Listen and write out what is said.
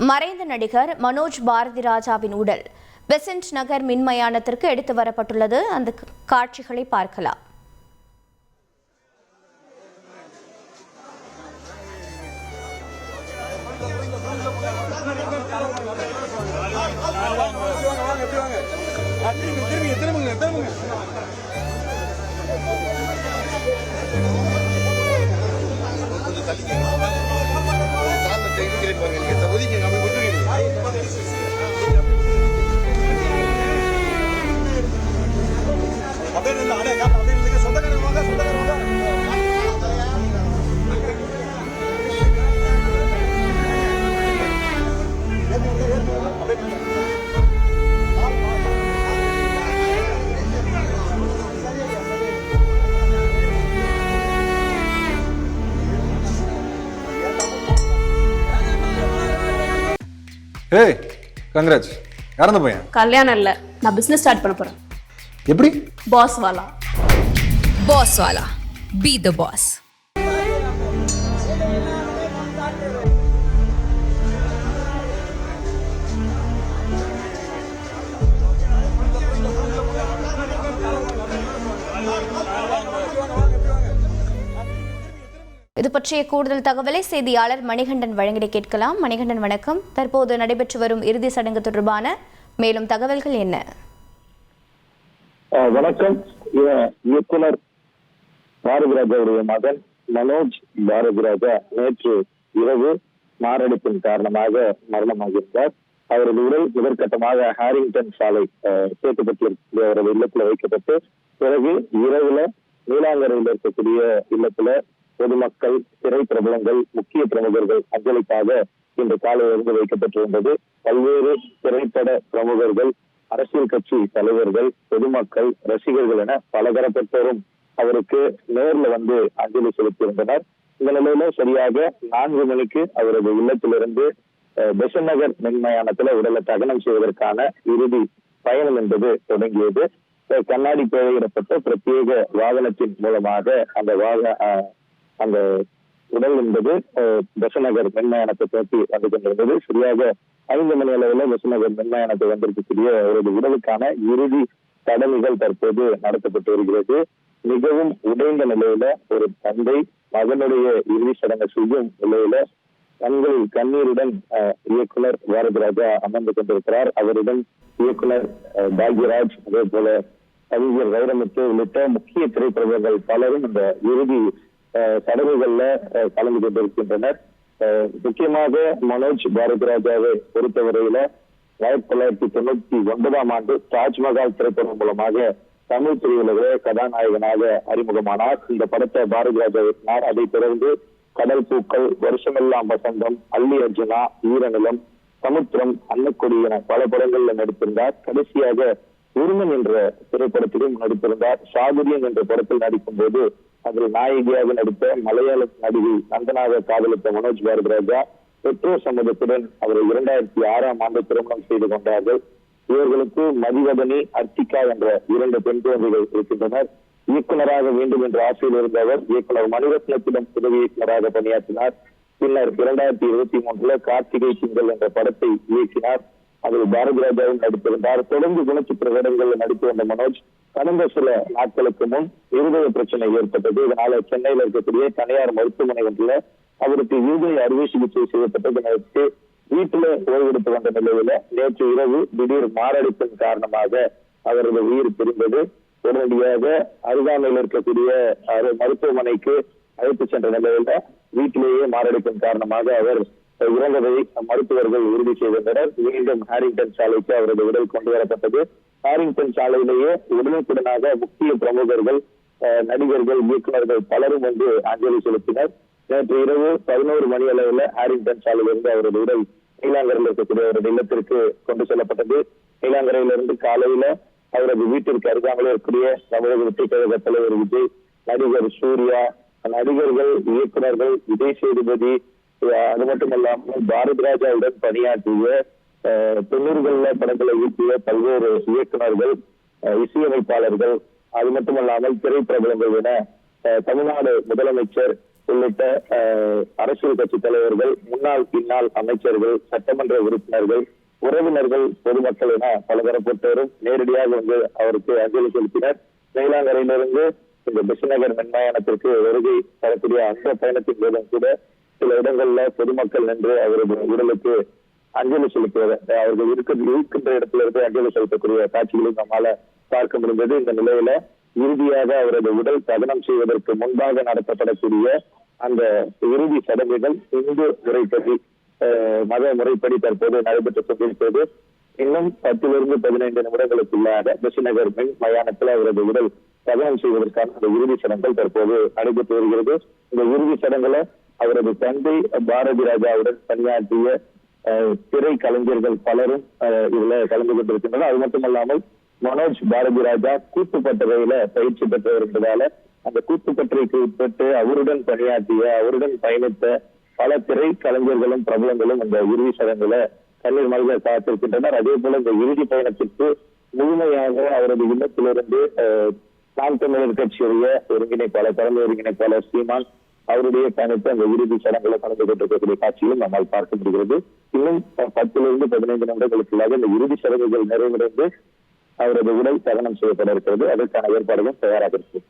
மறைந்த நடிகர் மனோஜ் பாரதிராஜாவின் உடல் பெசன்ட் நகர் மின்மயானத்திற்கு எடுத்து வரப்பட்டுள்ளது. அந்த காட்சிகளை பார்க்கலாம். ஏய் கங்க்ராட்ஸ். யார் அந்த பையன்? கல்யாணம் இல்ல, நான் பிசினஸ் ஸ்டார்ட் பண்ண போறேன். எப்படி? Boss wala. Boss Wala. Be the boss. இது பற்றிய கூடுதல் தகவலை செய்தியாளர் மணிகண்டன் வழங்கிட கேட்கலாம். மணிகண்டன் வணக்கம். தற்போது நடைபெற்று வரும் இறுதி சடங்கு தொடர்பான மேலும் தகவல்கள் என்ன? வணக்கம். இயக்குனர் பாரதிராஜாவுடைய மகன் மனோஜ் பாரதிராஜா நேற்று இரவு மாரடைப்பின் காரணமாக மரணமாகியிருந்தார். அவரது உடல் முதற்கட்டமாக ஹாரிங்டன் சாலை சேர்க்கப்பட்டிருக்கிற அவரது இல்லத்துல வைக்கப்பட்டு பிறகு இரவுல நீலாங்கரையில் இருக்கக்கூடிய இல்லத்துல பொதுமக்கள், திரைப்பிரபலங்கள், முக்கிய பிரமுகர்கள் அஞ்சலிக்காக இன்று காலையிலிருந்து வைக்கப்பட்டிருந்தது. பல்வேறு திரைப்பட பிரமுகர்கள், அரசியல் கட்சி தலைவர்கள், பொதுமக்கள், ரசிகர்கள் என பலதரப்பட்டோரும் அவருக்கு நேர்ல வந்து அஞ்சலி செலுத்தியிருந்தனர். இந்த நிலையில சரியாக 4 மணிக்கு அவரது இல்லத்திலிருந்து பெசன்ட் நகர் மின்மயானத்துல உடலை தகனம் செய்வதற்கான இறுதி பயணம் என்பது தொடங்கியது. கண்ணாடி பேழையிடப்பட்ட பிரத்யேக வாகனத்தின் மூலமாக அந்த உடல் என்பது பெசன்ட் நகர் மின்மயானத்தை நோக்கி வந்து கொண்டிருந்தது. சரியாக 5 மணி அளவில் பெசன்ட் நகர் மின்மயானத்தை வந்திருக்கக்கூடிய அவரது உடலுக்கான இறுதி சடங்குகள் தற்போது நடத்தப்பட்டு வருகிறது. மிகவும் உடைந்த நிலையில ஒரு தந்தை மகனுடைய இறுதி சடங்கு செய்யும் நிலையில கண்களில் கண்ணீருடன் இயக்குனர் பாரதிராஜா அமர்ந்து கொண்டிருக்கிறார். அவருடன் இயக்குனர் பாக்யராஜ், அதே போல கவிஞர் வைரமுத்து உள்ளிட்ட முக்கிய திரைப்பிரபலங்கள் பலரும் இந்த இறுதி சடங்குகள்ல கலந்து கொண்டிருக்கின்றனர். முக்கியமாக மனோஜ் பாரதிராஜாவை பொறுத்தவரையில 1999ஆம் ஆண்டு தாஜ்மஹால் திரைப்படம் மூலமாக தமிழ் திரையுலக கதாநாயகனாக அறிமுகமானார். இந்த படத்தை பாரதிராஜா இயக்கினார். அதைத் தொடர்ந்து கடல் பூக்கள், வருஷமெல்லாம் வசந்தம், அல்லி அர்ஜுனா, ஈரநிலம், சமுத்திரம், அன்னக்கொடி என பல படங்கள்ல நடித்திருந்தார். கடைசியாக உருமன் என்ற திரைப்படத்திலும் நடித்திருந்தார். சாதுரியம் என்ற படத்தில் நடிக்கும் போது அதில் நாயகியாக நடித்த மலையாள நடிகை நந்தனாக காதலித்த மனோஜ் பாரதிராஜா பெற்றோர் சம்மதத்துடன் அவரை 2006ஆம் ஆண்டு திருமணம் செய்து கொண்டார்கள். இவர்களுக்கு மதிவதனி, அர்த்திகா என்ற 2 பெண் குழந்தைகள் இருக்கின்றனர். இயக்குநராக வேண்டும் என்ற ஆசையில் இருந்த அவர் இயக்குனர் மணிரத்னத்திடம் உதவி இயக்குநராக பணியாற்றினார். பின்னர் 2023 கார்த்திகை திங்கள் என்ற படத்தை இயக்கினார். அதில் பாரதிராஜாவும் நடித்திருந்தார். தொடர்ந்து குணச்சித்திர வேடங்களில் நடித்து வந்த மனோஜ் கடந்த சில நாட்களுக்கு முன் இருதய பிரச்சனை ஏற்பட்டது. இதனால சென்னையில் இருக்கக்கூடிய தனியார் மருத்துவமனை ஒன்றில் அவருக்கு இருதய அறுவை சிகிச்சை செய்யப்பட்டது. நேற்று வீட்டுல ஓய்வெடுத்து வந்த நிலையில நேற்று இரவு திடீர் மாரடைப்பின் காரணமாக அவரது உயிர் பிரிந்தது. உடனடியாக அருகாமையில் இருக்கக்கூடிய மருத்துவமனைக்கு அழைத்து சென்ற நிலையில வீட்டிலேயே மாரடைப்பின் காரணமாக அவர் இறந்ததை மருத்துவர்கள் உறுதி செய்திருந்தனர். மீண்டும் ஹாரிங்டன் சாலைக்கு அவரது உடல் கொண்டு வரப்பட்டது. ஹாரிங்டன் சாலையிலேயே உடனுக்குடனாக முக்கிய பிரமுகர்கள், நடிகர்கள், இயக்குநர்கள் பலரும் வந்து அஞ்சலி செலுத்தினர். நேற்று இரவு 11 மணி அளவில் ஹாரிங்டன் சாலையிலிருந்து அவரது உடல் நீலாங்கரையில் இருக்கக்கூடிய அவரது இல்லத்திற்கு கொண்டு செல்லப்பட்டது. நீலாங்கரையிலிருந்து காலையில அவரது வீட்டிற்கு அருகாமல் இருக்கக்கூடிய தமிழக வெற்றி கழக தலைவர் விஜய், நடிகர் சூர்யா, நடிகர்கள், இயக்குநர்கள், விஜய் சேதுபதி, அது மட்டுமல்லாமல் பாரதிராஜாவுடன் பணியாற்றிய 90களில் படங்களை இயக்கிய பல்வேறு இயக்குநர்கள், இசையமைப்பாளர்கள், அது மட்டுமல்லாமல் திரைப்பிரபலங்கள் என தமிழ்நாடு முதலமைச்சர் உள்ளிட்ட அரசியல் கட்சி தலைவர்கள், முன்னாள் பின்னாள் அமைச்சர்கள், சட்டமன்ற உறுப்பினர்கள், உறவினர்கள், பொதுமக்கள் என பலதரப்பட்டோரும் நேரடியாக வந்து அவருக்கு அஞ்சலி செலுத்தினர். மேலாங்கரையிலிருந்து இந்த பெசன்ட் மின்மயானத்திற்கு வருகை தரக்கூடிய அந்த பயணத்தின் போதும் கூட சில இடங்கள்ல பொதுமக்கள் நின்று அவரது உடலுக்கு அஞ்சலி செலுத்துவது, அவர்கள் இருக்கின்ற இடத்துல இருந்து அஞ்சலி செலுத்தக்கூடிய காட்சிகளும் நம்மால பார்க்க முடிந்தது. இந்த நிலையில இறுதியாக அவரது உடல் தகனம் செய்வதற்கு முன்பாக நடத்தப்படக்கூடிய அந்த இறுதி சடங்குகள் இந்து முறைப்படி, மத முறைப்படி தற்போது நடைபெற்றுக் கொண்டிருக்கிறது. இன்னும் 10-15 நிமிடங்களுக்குள்ளாக பெசன்ட் மின் மயானத்தில் அவரது உடல் தகனம் செய்வதற்கான அந்த இறுதி சடங்குகள் தற்போது நடைபெற்று வருகிறது. இந்த இறுதி சடங்குல அவரது தந்தை பாரதி ராஜாவுடன் பணியாற்றிய திரை கலைஞர்கள் பலரும் இதுல கலந்து கொண்டிருக்கின்றனர். அது மட்டுமல்லாமல் மனோஜ் பாரதி ராஜா கூட்டுப்பட்டறையில பயிற்சி பெற்றவர் என்பதால அந்த கூட்டுப்பட்டறைக்கு உட்பட்டு அவருடன் பணியாற்றிய, அவருடன் பயணித்த பல திரை கலைஞர்களும் பிரபலங்களும் இந்த இறுதி சடங்குல கண்ணீர் மல்க காத்திருக்கின்றனர். அதே போல இந்த இறுதி பயணத்திற்கு முழுமையாக அவரது இல்லத்திலிருந்து நாம் தமிழர் கட்சியுடைய ஒருங்கிணைப்பாளர், தலைமை ஒருங்கிணைப்பாளர் சீமான் அவருடைய பயணத்தை அந்த இறுதி சடங்குல கலந்து கொண்டிருக்கக்கூடிய காட்சிகளும் நம்மால் பார்க்க முடிகிறது. இன்னும் 10-15 நிமிடங்களுக்குள்ளாக இந்த இறுதி சடங்குகள் நிறைவடைந்து அவரது உடல் தகனம் செய்யப்பட இருக்கிறது. அதற்கான ஏற்பாடுகளும் தயாராக இருக்கிறது.